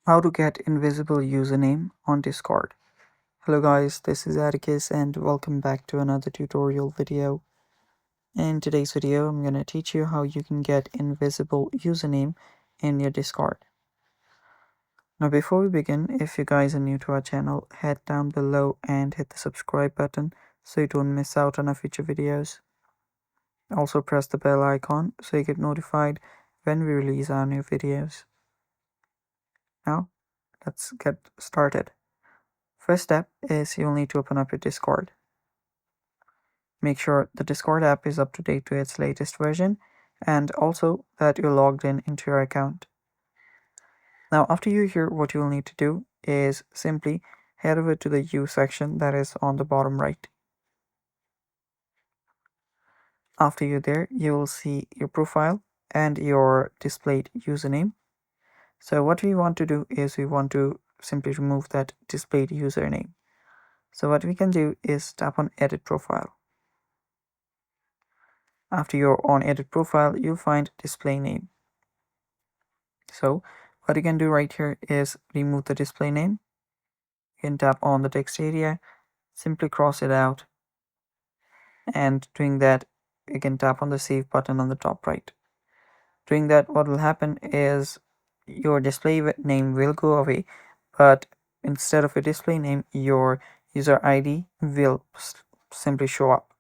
How to get invisible username on Discord. Hello guys, this is Atticus and welcome back to another tutorial video. In today's video, I'm going to teach you how you can get invisible username in your Discord. Now before we begin, if you guys are new to our channel, head down below and hit the subscribe button so you don't miss out on our future videos. Also press the bell icon so you get notified when we release our new videos. Now, let's get started. First step is you'll need to open up your Discord. Make sure the Discord app is up to date to its latest version and also that you're logged in into your account. Now after you're here, what you'll need to do is simply head over to the U section that is on the bottom right. After you're there, you will see your profile and your displayed username. So what we want to do is we want to simply remove that displayed username. So what we can do is tap on edit profile. After you're on edit profile, you'll find display name. So what you can do right here is remove the display name. You can tap on the text area, simply cross it out, and doing that you can tap on the save button on the top right. Doing that, what will happen is your display name will go away, but instead of a display name, your user ID will simply show up.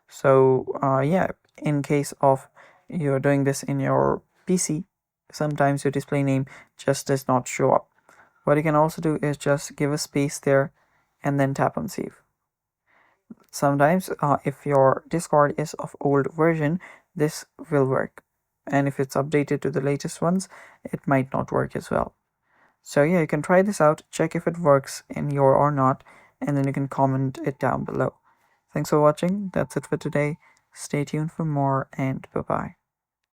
So yeah, in case of you're doing this in your PC, sometimes your display name just does not show up. What you can also do is just give a space there and then tap on save. Sometimes if your Discord is of old version, this will work, and if it's updated to the latest ones, it might not work as well. So yeah, you can try this out, check if it works in your or not, and then you can comment it down below. Thanks for watching. That's it for today. Stay tuned for more, and bye bye.